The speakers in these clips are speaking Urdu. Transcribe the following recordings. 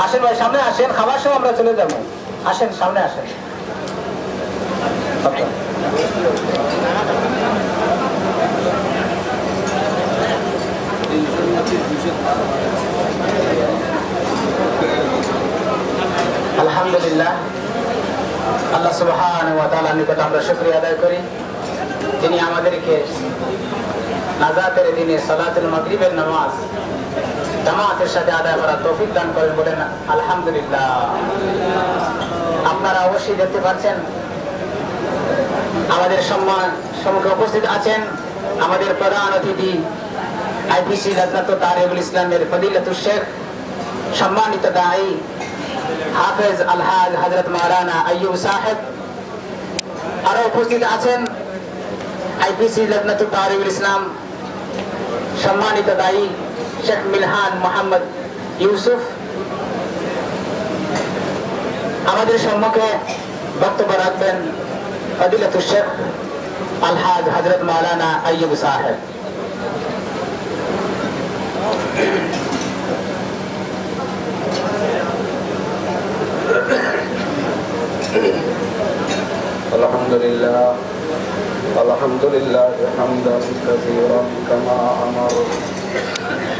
আসেন ভাই, সামনে আসেন, খাবার সময় আমরা চলে যাবো। আসেন, সামনে আসেন। আলহামদুলিল্লাহ, আল্লাহ সুবহানাহু ওয়া তাআলার নিকট আমরা শুকরিয়া আদায় করি, যিনি আমাদেরকে নাজাতের দিনে সালাতুল মাগরিবের নামাজ জামাতের সাথে আদায় করার তৌফিক দান করেন। বলেন আলহামদুলিল্লাহ। আপনারা অবশ্যই দেখতে পাচ্ছেন আমাদের সম্মুখে উপস্থিত আছেন আমাদের প্রধান অতিথি আইপিসি লজনাতুত তালিবুল ইসলামের ফদিলাতুল শেখ সম্মানিত দাঈ হাফেজ আলহাজ হযরত মাওলানা আইয়ুব সাহেব। আরো উপস্থিত আছেন আইপিসি লজনাতুত তালিবুল ইসলাম সম্মানিত দাঈ শেখ মিলহান মোহাম্মদ ইউসুফ। আমাদের সম্মুখে বক্তব্য রাখবেন ফদিলাতুল শেখ আলহাজ হযরত মাওলানা আইয়ুব সাহেব। আলহামদুলিল্লাহ হামদান কাসীরান কামা আমার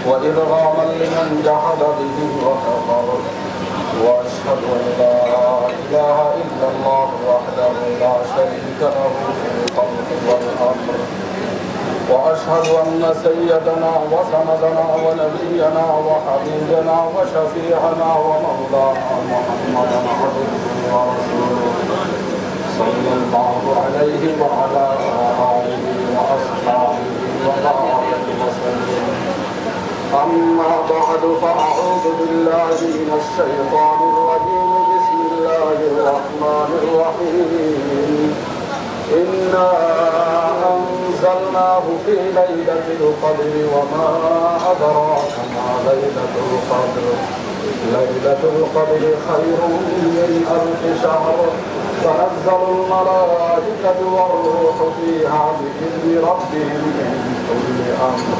ওয়া ইরগামান লিমান জাহাদা বিহি ওয়া কাফার ওয়া আশহাদু আন লা ইলাহা ইল্লাল্লাহ ওয়াহদাহু লা শারীকা লাহু ফিল খালqi ওয়াল আমর ওয়া আশহাদু আন্না সাইয়্যিদানা ওয়া সানাদানা ওয়া নাবিয়্যানা ওয়া হাবিবানা ওয়া শাফী'ানা ওয়া মাওলানা মুহাম্মাদান আবদুহু ওয়া রাসূলুহু সাল্লাল্লাহু আলাইহি ওয়া আলা আলিহি ওয়া আসহাবিহি ওয়া বারাকা ওয়াসাল্লাম। أما بعد فأعوذ بالله من الشيطان الرجيم. بسم الله الرحمن الرحيم. إنا أنزلناه في ليلة القدر وما أدراك ما ليلة القدر. ليلة القدر خير من ألف شهر. تنزل الملائكة والروح فيها بإذن ربهم من كل أمر.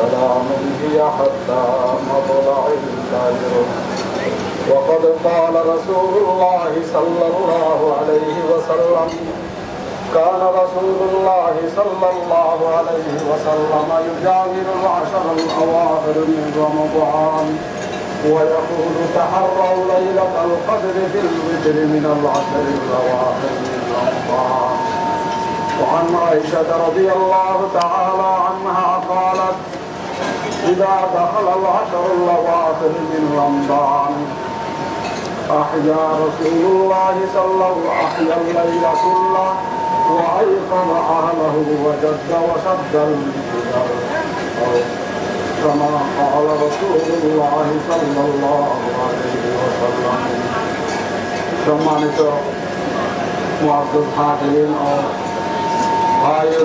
سلام هي حتى مطلع الفجر. وقد قال رسول الله صلى الله عليه وسلم كان رسول الله صلى الله عليه وسلم يجامل العشر الأواخر من رمضان ويقول تحروا ليلة القدر في الوتر من العشر الأواخر من رمضان. وعن عائشة رضي الله تعالى عنها قالت إذا دخل العشر الأواخر من رمضان أحيا رسول الله صلى الله أحيا الليل كله وأيقظ أهله وجد وشد المئزر كما قال رسول الله صلى الله عليه وسلم. সম্মানিত মুআজ্জাজ হাজিরিন ও ভাই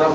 10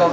10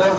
10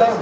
10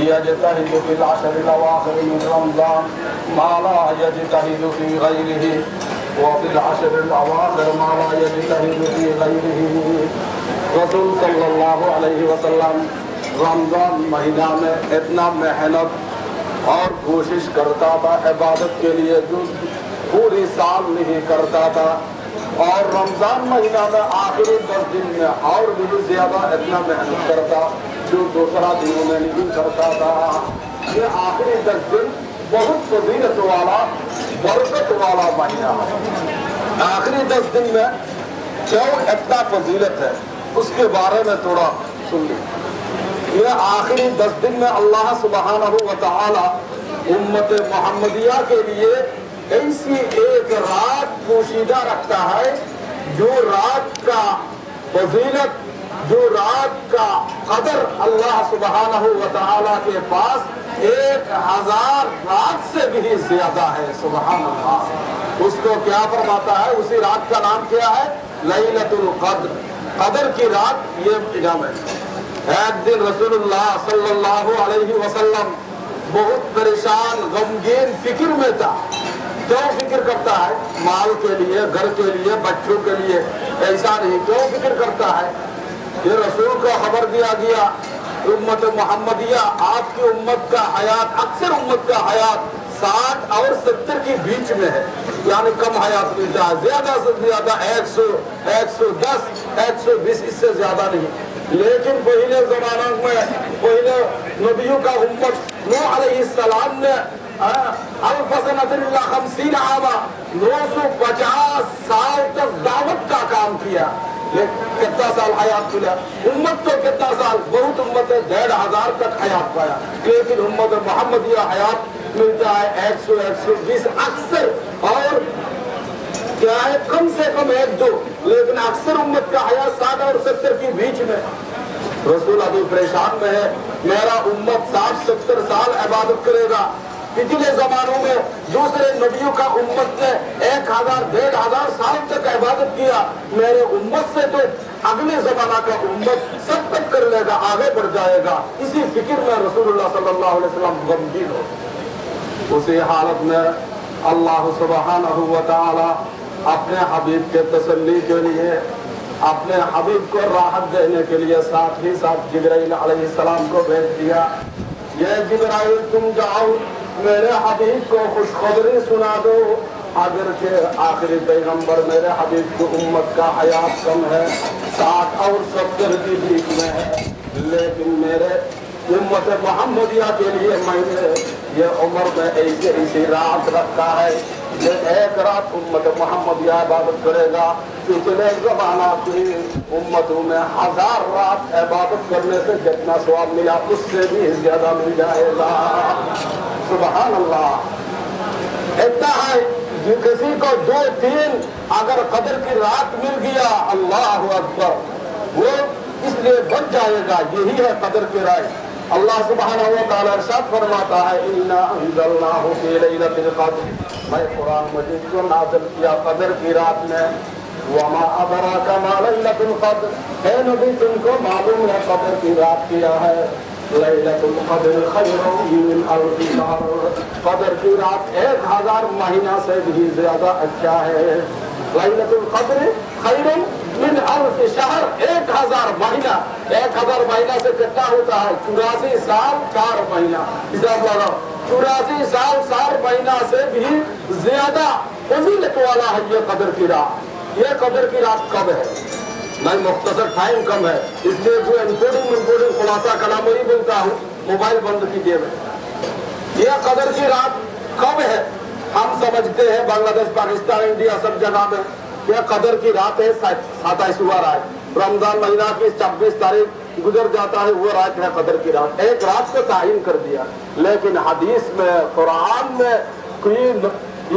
يجتهد في العشر الأواخر من رمضان ما لا يجتهد في غيره وفي العشر الأواخر ما لا يجتهد في غيره. رسول صلی اللہ علیہ وسلم رمضان مہینہ میں اتنا محنت اور کوشش کرتا تھا عبادت کے لیے جو پوری سال نہیں کرتا تھا، اور رمضان مہینہ میں آخری 10 دن میں اور بھی زیادہ اتنا محنت کرتا جو دوسرا دنوں میں نہیں کرتا تھا. یہ آخری 10 دن بہت فضیلت والا برکت والا مہینہ ہے. آخری 10 دن میں کیوں اتنا فضیلت ہے اس کے بارے میں تھوڑا سن لیں. یہ آخری 10 دن میں اللہ سبحانہ و تعالی امت محمدیہ کے لیے ایسی ایک رات پوشیدہ رکھتا ہے جو رات کا فضیلت، جو رات کا قدر اللہ سبحانہ و تعالی کے پاس 1000 رات سے بھی زیادہ ہے. سبحان اللہ. اس کو کیا فرماتا ہے؟ اسی رات کا نام کیا ہے؟ لیلۃ القدر. قدر کی رات یہ نام ہے. ایک دن رسول اللہ صلی اللہ علیہ وسلم بہت پریشان غمگین فکر میں تھا. کیوں فکر کرتا ہے؟ مال کے لیے، گھر کے لیے، بچوں کے لیے. ایسا نہیں. کیوں فکر کرتا ہے؟ یہ رسول کو خبر دیا گیا امت محمدیہ آپ کی امت کا حیات، اکثر امت کا حیات 60 اور 70 کے بیچ میں ہے، یعنی کم حیات ملتا ہے. زیادہ سے زیادہ 100، 110، 120 اس سے زیادہ نہیں. لیکن پہلے زمانہ میں پہلے نبیوں کا امت نوح علیہ السلام نے 50 عام 950 سال تک دعوت کا کام کیا. کتنا سال حیات ملا؟ امت کو کتنا سال؟ بہت امت ہے 1500 تک حیات پایا، لیکن امت محمدیہ حیات ملتا ہے 100، 120 اکثر، اور کیا ہے کم سے کم 1-2، لیکن اکثر امت کا حیات 60 اور 70 کے بیچ میں. رسول ابھی پریشان میں ہے، میرا امت 60-70 سال عبادت کرے گا. پچھلے زمانوں میں دوسرے نبیوں کا امت نے 1000-1500 سال تک عبادت کیا. میرے امت سے تو اگلے زمانہ کا امت سب تک کر لے گا، آگے بڑھ جائے گا. اسی فکر میں رسول اللہ صلی اللہ علیہ وسلم غمگین ہو. اسی حالت میں اللہ سبحانہ و تعالی اپنے حبیب کے تسلی کے لیے، اپنے حبیب کو راحت دینے کے لیے ساتھ ہی ساتھ جبرائیل علیہ السلام کو بھیج دیا. یہ جبرائیل تم جاؤ میرے حبیب کو خوشخبری سنا دو. اگرچہ آخری پیغمبر میرے حبیب کی امت کا حیات کم ہے، 60 اور 70 کے بیچ میں ہے، لیکن میرے امت محمدیہ کے لیے میں نے یہ عمر میں ایسی رات رکھا ہے. یہ ایک رات امت محمدیہ عبادت کرے گا. پچھلے زمانہ کی امتوں میں 1000 رات عبادت کرنے سے جتنا ثواب ملا اس سے بھی زیادہ مل جائے گا. سبحان اللہ. اتنا ہے کسی کو 2-3 اگر قدر کی رات مل گیا، اللہ اکبر، وہ اس لیے بچ جائے گا. یہی ہے قدر کی رات. اللہ سبحانہ و تعالی ارشاد فرماتا ہے انا انزلناہ فی لیلۃ القدر. میں قرآن مجید کو نازل کیا قدر کی رات میں. وما ادراک ما لیلۃ القدر. اے نبی تم کو معلوم ہے قدر کی رات کیا ہے؟ لیلۃ القدر خیر من الف شہر. قدر کی رات 1000 مہینہ سے بھی زیادہ اچھا ہے. لیلۃ القدر خیر من الف شہر. 1000 مہینہ. 1000 مہینہ سے کتنا ہوتا ہے؟ 84 سال 4 مہینہ. حساب لگاؤ. 84 سال 4 مہینہ سے بھی زیادہ فضیلت والا ہے یہ قدر کی رات. یہ قدر کی رات کب ہے؟ میں مختصر ٹائم کم ہے اس لیے جو انکوڈنگ خلاصہ کلام وہی بولتا ہوں. موبائل بند کیجیے. یہ قدر کی رات کب ہے؟ ہم سمجھتے ہیں بنگلہ دیش، پاکستان، انڈیا سب جگہ میں یہ قدر کی رات ہے 27واں رات. رمضان مہینہ کی 26 تاریخ گزر جاتا ہے، وہ رات ہے قدر کی رات. ایک رات کو تعین کر دیا، لیکن حدیث میں قرآن میں کوئی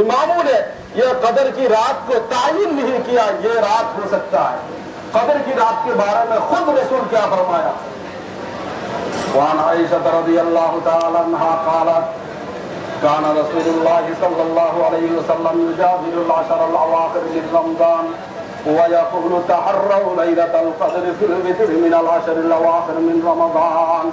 اماموں نے یہ قدر کی رات کو تعین نہیں کیا یہ رات ہو سکتا ہے. قدر کی رات کے بارے میں خود رسول کیا فرمایا؟ وعن عائشہ رضی اللہ تعالی عنہا قالت كان رسول الله صلى الله عليه وسلم يجادل العشر الأواخر من رمضان ويقول تحروا ليلة القدر في الوتر من العشر الأواخر من رمضان.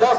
10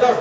10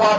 5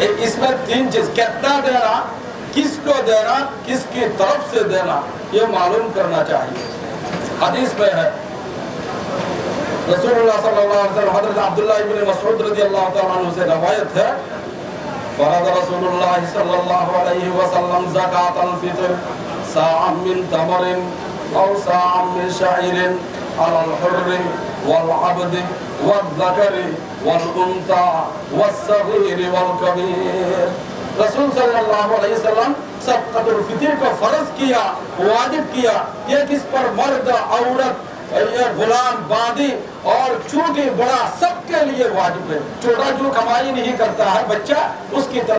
اس میں تین چیز، کتنا دینا، کس کو دینا، کس کی طرف سے دینا، یہ معلوم کرنا چاہیے۔ حدیث میں ہے رسول اللہ صلی اللہ علیہ وسلم، حضرت عبداللہ ابن مسعود رضی اللہ تعالیٰ عنہ سے روایت ہے، فرض رسول اللہ صلی اللہ علیہ وسلم زکاة الفطر ساعا من تمر او ساعا من شعیر علی الحر والعبد والذکر والانثى والصغیر والکبیر۔ رسول صلی اللہ علیہ وسلم صدقۃ الفطر کو فرض کیا، واجب کیا، یہ کس پر؟ مرد، عورت، یہ غلام، باندی اور چھوٹی بڑا سب کے لیے واجب ہے۔ چھوٹا جو کمائی نہیں کرتا ہے بچہ، اس کی طرف